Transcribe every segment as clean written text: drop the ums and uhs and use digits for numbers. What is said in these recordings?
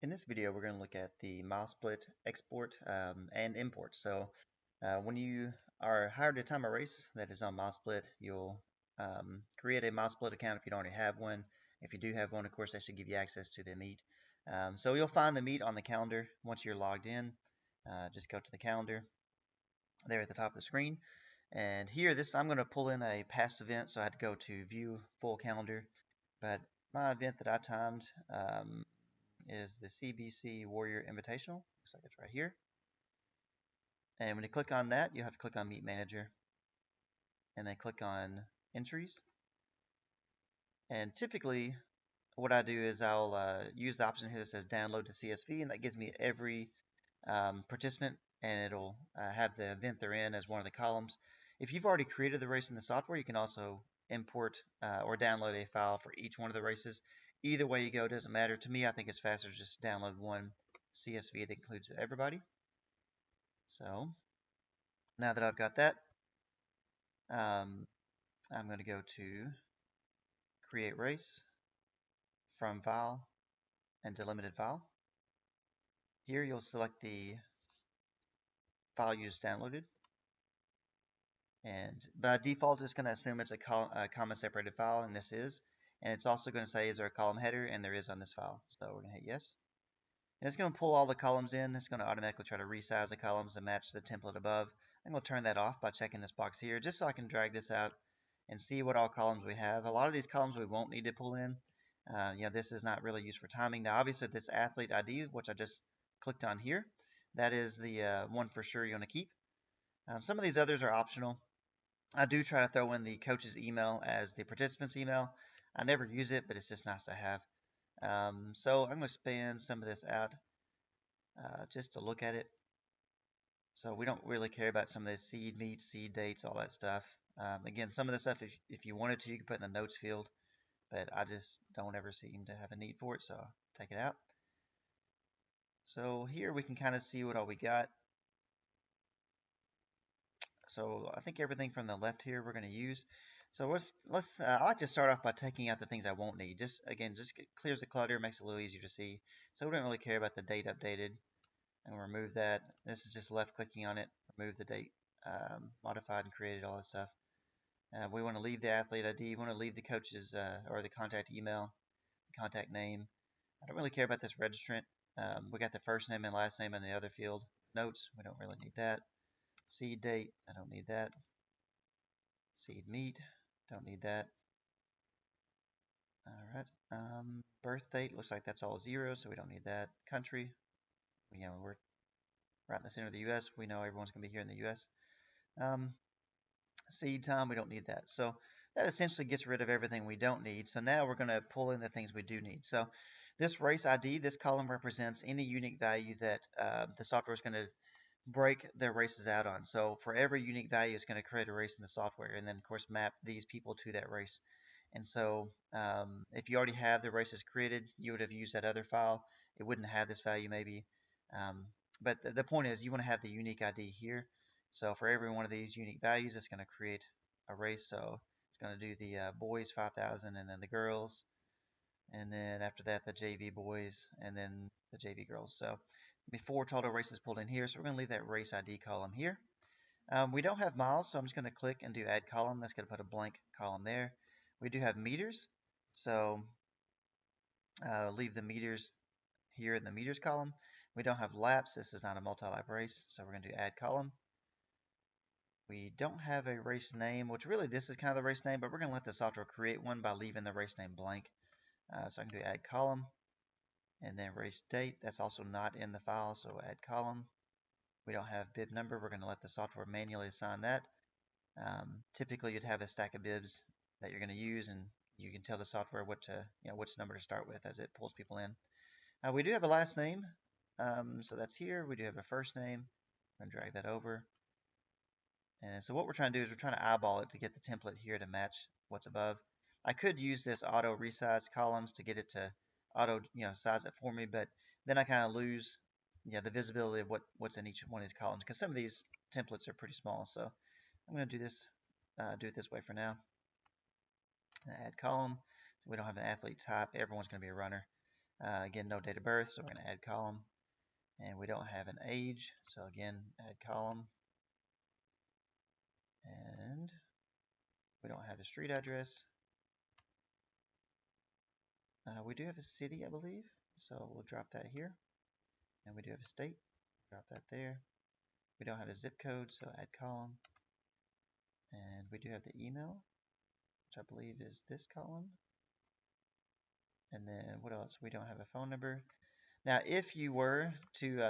In this video, we're going to look at the MileSplit export and import. So when you are hired to time a race that is on MileSplit, you'll create a MileSplit account if you don't already have one. If you do have one, of course, that should give you access to the meet. So you'll find the meet on the calendar once you're logged in. Just go to the calendar there at the top of the screen. And here, I'm going to pull in a past event, so I had to go to view full calendar. But my event that I timed is the CBC Warrior Invitational. Looks like it's right here. And when you click on that, you have to click on Meet Manager and then click on Entries. And typically, what I do is I'll use the option here that says Download to CSV, and that gives me every participant, and it'll have the event they're in as one of the columns. If you've already created the race in the software, you can also import or download a file for each one of the races. Either way you go, doesn't matter. To me, I think it's faster to just download one CSV that includes everybody. So now that I've got that, I'm going to go to Create Race, From File, and Delimited File. Here you'll select the file you just downloaded. And by default, it's going to assume it's a comma separated file, and this is. And it's also going to say, is there a column header? And there is on this file. So we're going to hit yes. And it's going to pull all the columns in. It's going to automatically try to resize the columns to match the template above. I'm going to turn that off by checking this box here, just so I can drag this out and see what all columns we have. A lot of these columns we won't need to pull in. This is not really used for timing. Now, obviously, this athlete ID, which I just clicked on here, that is the one for sure you're going to keep. Some of these others are optional. I do try to throw in the coach's email as the participant's email. I never use it, but it's just nice to have. So I'm going to expand some of this out just to look at it. So we don't really care about some of this seed meet, seed dates, all that stuff. Again, some of the stuff, if you wanted to, you can put in the notes field, but I just don't ever seem to have a need for it, so I'll take it out. So here we can kind of see what all we got. So I think everything from the left here we're going to use. So I like to start off by taking out the things I won't need. Just clears the clutter, makes it a little easier to see. So we don't really care about the date updated. And remove that. This is just left clicking on it, remove the date, modified and created, all that stuff. We want to leave the athlete ID. We want to leave the coach's or the contact email, the contact name. I don't really care about this registrant. We got the first name and last name in the other field. Notes, we don't really need that. Seed date, I don't need that. Seed meet, don't need that. All right. Birth date, looks like that's all 0, so we don't need that. Country, we're right in the center of the U.S. We know everyone's going to be here in the U.S. Seed time, we don't need that. So that essentially gets rid of everything we don't need. So now we're going to pull in the things we do need. So this race ID, this column represents any unique value that the software is going to break their races out on. So for every unique value, it's going to create a race in the software and then, of course, map these people to that race. And so if you already have the races created, you would have used that other file. It wouldn't have this value maybe. But the point is you want to have the unique ID here. So for every one of these unique values, it's going to create a race. So it's going to do the boys 5,000 and then the girls. And then after that, the JV boys and then the JV girls. So before total races pulled in here. So we're going to leave that race ID column here. We don't have miles, so I'm just going to click and do add column. That's going to put a blank column there. We do have meters. So leave the meters here in the meters column. We don't have laps. This is not a multi-lap race, so we're going to do add column. We don't have a race name, which really this is kind of the race name, but we're going to let the software create one by leaving the race name blank. So I can do add column, and then race date. That's also not in the file, so add column. We don't have bib number. We're going to let the software manually assign that. Typically, you'd have a stack of bibs that you're going to use, and you can tell the software which number to start with as it pulls people in. We do have a last name, so that's here. We do have a first name. I'm going to drag that over. And so what we're trying to do is we're trying to eyeball it to get the template here to match what's above. I could use this auto resize columns to get it to auto size it for me, but then I kind of lose the visibility of what's in each one of these columns because some of these templates are pretty small. So I'm going to do it this way for now. Add column. So we don't have an athlete type. Everyone's going to be a runner. Again, no date of birth, so we're going to add column. And we don't have an age, so again, add column. And we don't have a street address. We do have a city, I believe, so we'll drop that here. And we do have a state, drop that there. We don't have a zip code, so add column. And we do have the email, which I believe is this column. And then what else? We don't have a phone number. Now, if you were to,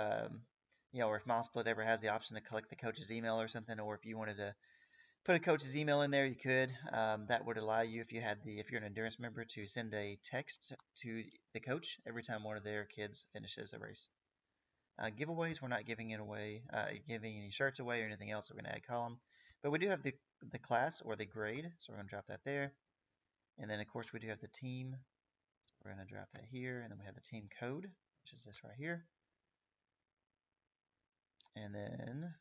or if MileSplit ever has the option to collect the coach's email or something, or if you wanted to put a coach's email in there, you could. That would allow you, if you're an endurance member, to send a text to the coach every time one of their kids finishes a race. Giveaways, we're not giving giving any shirts away or anything else. So we're going to add column, but we do have the class or the grade, so we're going to drop that there. And then of course we do have the team. So we're going to drop that here, and then we have the team code, which is this right here. And then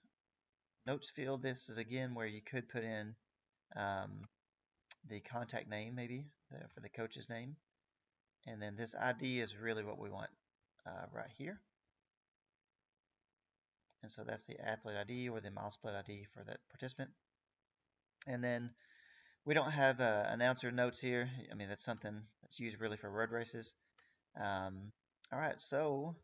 notes field, this is again where you could put in the contact name maybe for the coach's name. And then this ID is really what we want right here. And so that's the athlete ID or the MileSplit ID for that participant. And then we don't have announcer notes here. I mean, that's something that's used really for road races. All right, so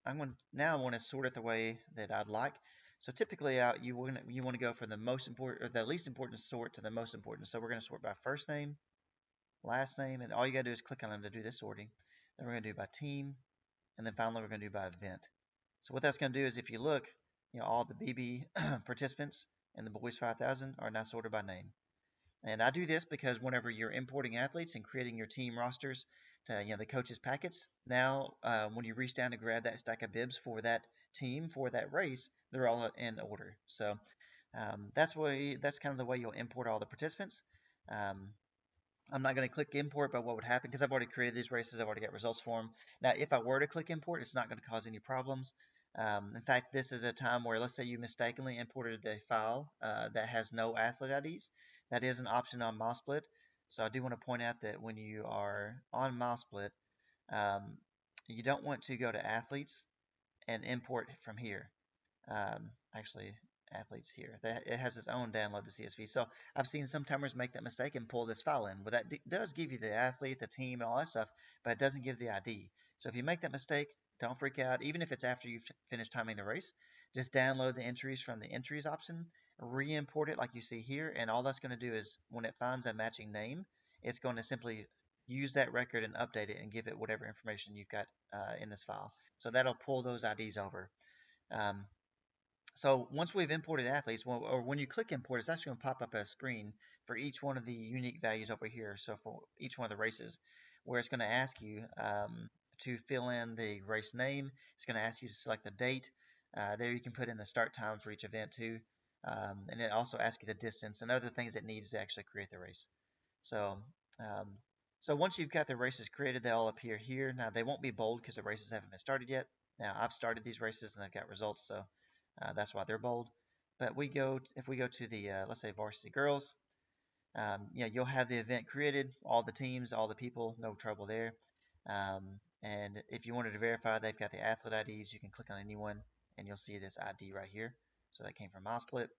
I want to sort it the way that I'd like. So typically, you want to go from the most important or the least important sort to the most important. So we're going to sort by first name, last name, and all you got to do is click on them to do this sorting. Then we're going to do by team, and then finally we're going to do by event. So what that's going to do is if you look, all the BB participants in the Boys 5000 are now sorted by name. And I do this because whenever you're importing athletes and creating your team rosters to, the coaches packets, now when you reach down to grab that stack of bibs for that team for that race, they're all in order. So that's kind of the way you'll import all the participants. I'm not going to click import, but what would happen, because I've already created these races, I've already got results for them. Now, if I were to click import, it's not going to cause any problems. In fact, this is a time where, let's say you mistakenly imported a file that has no athlete IDs. That is an option on MileSplit. So I do want to point out that when you are on MileSplit, you don't want to go to athletes and import from here. Actually, athletes here. It has its own download to CSV. So I've seen some timers make that mistake and pull this file in. Well, that does give you the athlete, the team, and all that stuff, but it doesn't give the ID. So if you make that mistake, don't freak out. Even if it's after you've finished timing the race, just download the entries from the entries option, re-import it like you see here, and all that's going to do is when it finds a matching name, it's going to simply use that record and update it and give it whatever information you've got in this file. So that'll pull those IDs over. Um, so once we've imported athletes, or when you click import, it's actually going to pop up a screen for each one of the unique values over here. So for each one of the races, where it's going to ask you to fill in the race name. It's going to ask you to select the date. There you can put in the start time for each event too. And it also asks you the distance and other things it needs to actually create the race. So, um, so once you've got the races created, they all appear here. Now they won't be bold because the races haven't been started yet. Now I've started these races and I've got results, so that's why they're bold. But if we go to the let's say varsity girls, you'll have the event created, all the teams, all the people, no trouble there. And if you wanted to verify they've got the athlete IDs, you can click on anyone and you'll see this ID right here. So that came from MileSplit.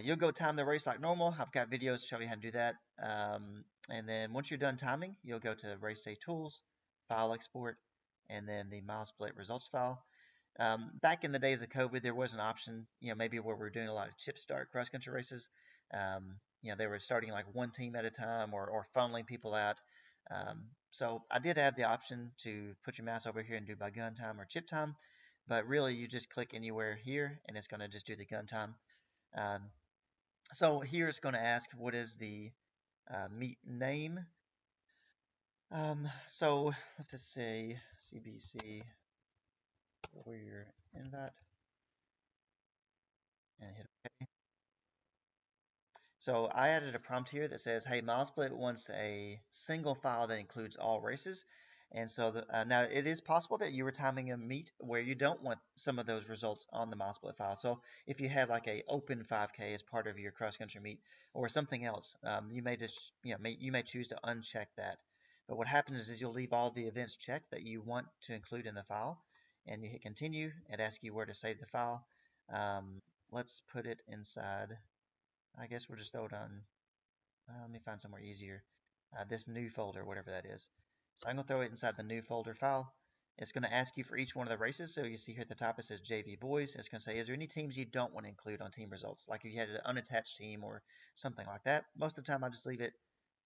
You'll go time the race like normal. I've got videos to show you how to do that. And then once you're done timing, you'll go to Race Day Tools, File Export, and then the MileSplit results file. Back in the days of COVID, there was an option, maybe where we're doing a lot of chip start cross country races. They were starting like one team at a time or funneling people out. So I did have the option to put your mouse over here and do by gun time or chip time, but really you just click anywhere here and it's going to just do the gun time. So here it's going to ask what is the meet name. So let's just say CBC Warrior Invite and hit OK. So I added a prompt here that says, hey, MileSplit wants a single file that includes all races. And so now it is possible that you were timing a meet where you don't want some of those results on the MileSplit file. So if you had like a open 5K as part of your cross country meet or something else, you may just you may choose to uncheck that. But what happens is you'll leave all the events checked that you want to include in the file, and you hit continue. It asks you where to save the file. Let's put it inside. I guess we'll just throw it on. Let me find somewhere easier. This new folder, whatever that is. So I'm going to throw it inside the new folder file. It's going to ask you for each one of the races. So you see here at the top it says JV Boys. It's going to say, is there any teams you don't want to include on team results? Like if you had an unattached team or something like that. Most of the time I just leave it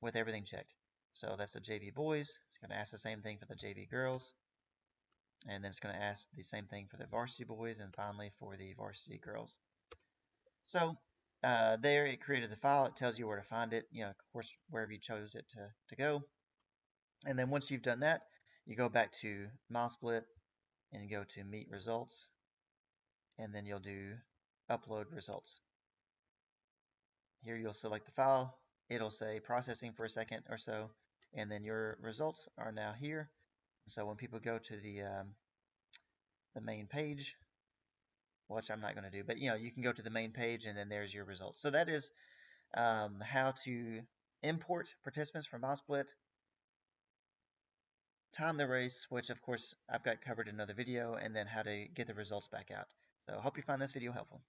with everything checked. So that's the JV Boys. It's going to ask the same thing for the JV Girls. And then it's going to ask the same thing for the Varsity Boys and finally for the Varsity Girls. So there it created the file. It tells you where to find it, of course, wherever you chose it to go. And then once you've done that, you go back to MileSplit and go to Meet Results, and then you'll do Upload Results. Here you'll select the file. It'll say processing for a second or so, and then your results are now here. So when people go to the main page, which I'm not going to do, but you can go to the main page and then there's your results. So that is how to import participants from MileSplit, time the race, which of course I've got covered in another video, and then how to get the results back out. So I hope you find this video helpful.